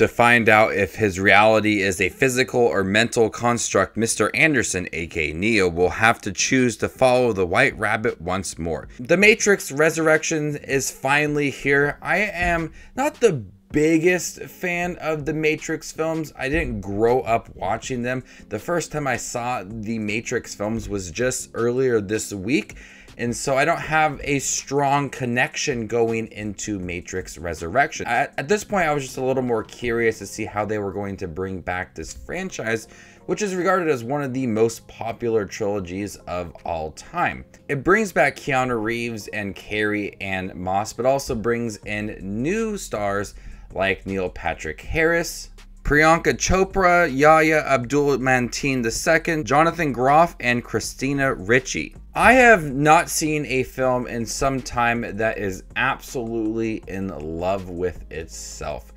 To find out if his reality is a physical or mental construct, Mr. Anderson, aka Neo, will have to choose to follow the White Rabbit once more. The Matrix Resurrection is finally here. I am not the biggest fan of the Matrix films. I didn't grow up watching them. The first time I saw the Matrix films was just earlier this week. And so I don't have a strong connection going into Matrix Resurrection. At this point, I was just a little more curious to see how they were going to bring back this franchise, which is regarded as one of the most popular trilogies of all time. It brings back Keanu Reeves and Carrie Ann Moss, but also brings in new stars like Neil Patrick Harris, Priyanka Chopra, Yahya Abdul-Mateen II, Jonathan Groff, and Christina Ricci. I have not seen a film in some time that is absolutely in love with itself.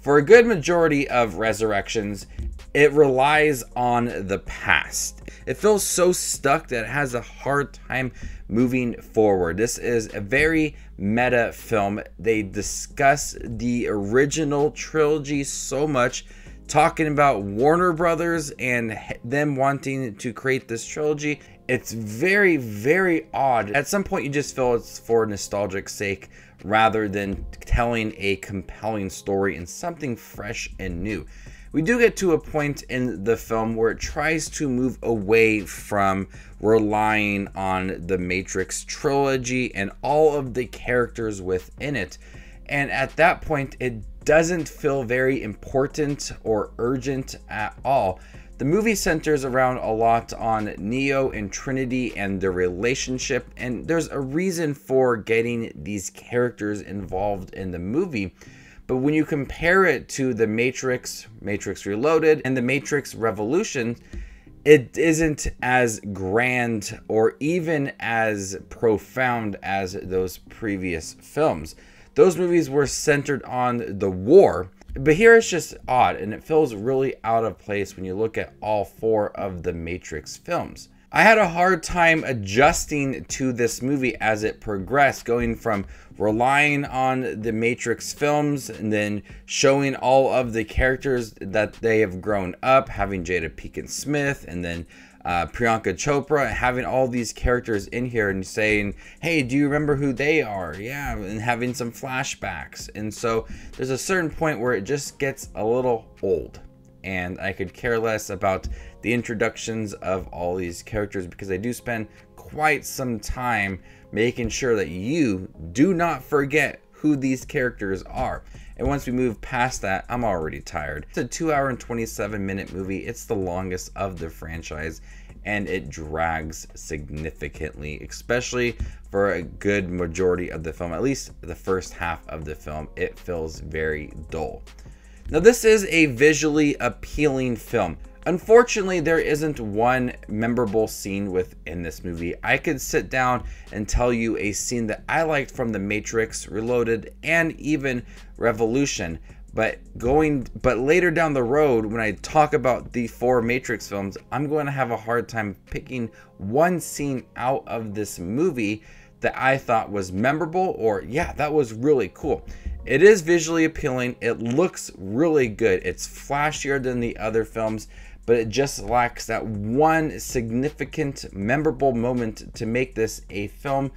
For a good majority of Resurrections, it relies on the past. It feels so stuck that it has a hard time moving forward. This is a very meta film. They discuss the original trilogy so much, talking about Warner Brothers and them wanting to create this trilogy. It's very, very odd. At some point, you just feel it's for nostalgic sake rather than telling a compelling story and something fresh and new. We do get to a point in the film where it tries to move away from relying on the Matrix trilogy and all of the characters within it. And at that point, it doesn't feel very important or urgent at all. The movie centers around a lot on Neo and Trinity and their relationship, and there's a reason for getting these characters involved in the movie. But when you compare it to the Matrix, Matrix Reloaded, and the Matrix Revolution, it isn't as grand or even as profound as those previous films. Those movies were centered on the war, but here it's just odd, and it feels really out of place when you look at all four of the Matrix films. I had a hard time adjusting to this movie as it progressed, going from relying on the Matrix films and then showing all of the characters that they have grown up, having Jada Pinkett Smith and then Priyanka Chopra, having all these characters in here and saying, hey, do you remember who they are? Yeah, and having some flashbacks. And so there's a certain point where it just gets a little old, and I could care less about the introductions of all these characters because I do spend quite some time making sure that you do not forget who these characters are. And once we move past that, I'm already tired. It's a 2-hour and 27-minute movie. It's the longest of the franchise, and it drags significantly, especially for a good majority of the film. At least the first half of the film, it feels very dull. Now, this is a visually appealing film. Unfortunately, there isn't one memorable scene within this movie. I could sit down and tell you a scene that I liked from The Matrix, Reloaded, and even Revolution. But later down the road, when I talk about the 4 Matrix films, I'm going to have a hard time picking one scene out of this movie that I thought was memorable or, yeah, that was really cool. It is visually appealing. It looks really good. It's flashier than the other films, but it just lacks that one significant, memorable moment to make this a film,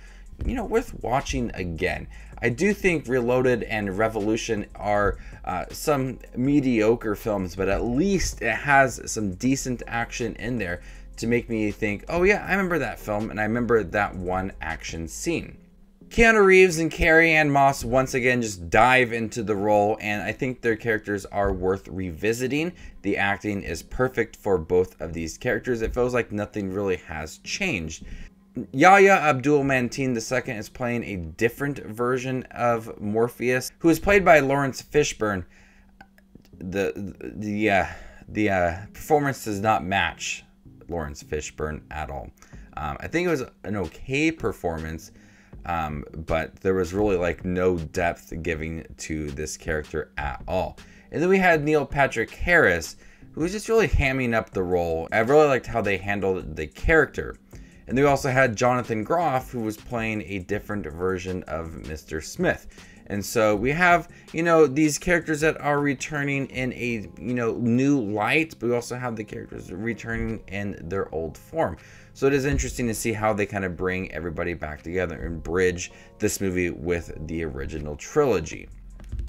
you know, worth watching again. I do think Reloaded and Revolution are some mediocre films, but at least it has some decent action in there to make me think, oh yeah, I remember that film, and I remember that one action scene. Keanu Reeves and Carrie Ann Moss once again just dive into the role, and I think their characters are worth revisiting. The acting is perfect for both of these characters. It feels like nothing really has changed. Yahya Abdul-Mateen II is playing a different version of Morpheus, who is played by Lawrence Fishburne. The performance does not match Lawrence Fishburne at all. I think it was an okay performance, but there was really like no depth giving to this character at all. And then we had Neil Patrick Harris, who was just really hamming up the role. I really liked how they handled the character. And they also had Jonathan Groff, who was playing a different version of Mr. Smith. And so we have, these characters that are returning in a, new light, but we also have the characters returning in their old form. So it is interesting to see how they kind of bring everybody back together and bridge this movie with the original trilogy.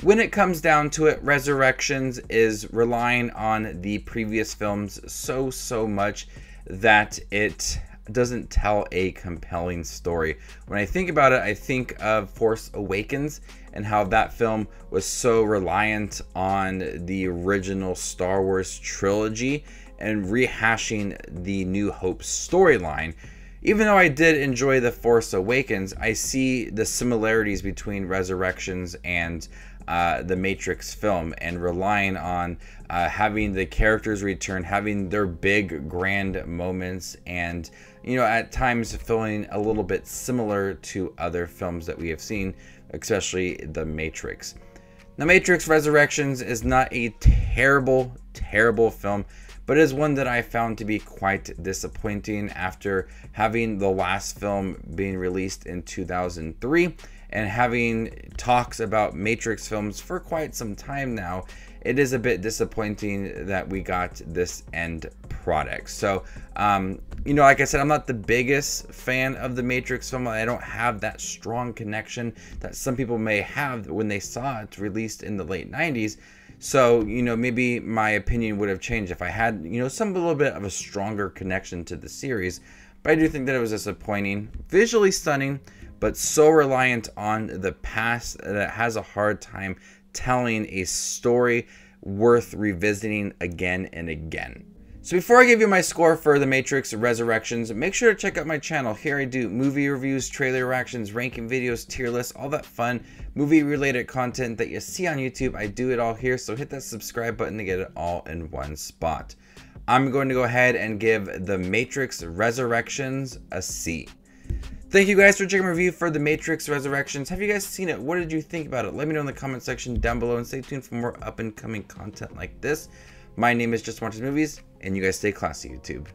When it comes down to it, Resurrections is relying on the previous films so much that it doesn't tell a compelling story. When I think about it, I think of Force Awakens and how that film was so reliant on the original Star Wars trilogy and rehashing the New Hope storyline. Even though I did enjoy The Force Awakens, I see the similarities between Resurrections and the Matrix film, and relying on having the characters return, having their big grand moments, and at times feeling a little bit similar to other films that we have seen, especially the Matrix. Now, Matrix Resurrections is not a terrible film, but it is one that I found to be quite disappointing after having the last film being released in 2003 and having talks about Matrix films for quite some time now. It is a bit disappointing that we got this end product. So, like I said, I'm not the biggest fan of the Matrix film. I don't have that strong connection that some people may have when they saw it released in the late 90s. So, maybe my opinion would have changed if I had, some little bit of a stronger connection to the series. But I do think that it was disappointing. Visually stunning, but so reliant on the past that it has a hard time telling a story worth revisiting again and again. So before I give you my score for The Matrix Resurrections, make sure to check out my channel. Here I do movie reviews, trailer reactions, ranking videos, tier lists, all that fun movie related content that you see on YouTube. I do it all here, so hit that subscribe button to get it all in one spot. I'm going to go ahead and give The Matrix Resurrections a C. Thank you guys for checking my review for The Matrix Resurrections. Have you guys seen it? What did you think about it? Let me know in the comment section down below, and stay tuned for more up and coming content like this. My name is Just Watches Movies, and you guys stay classy, YouTube.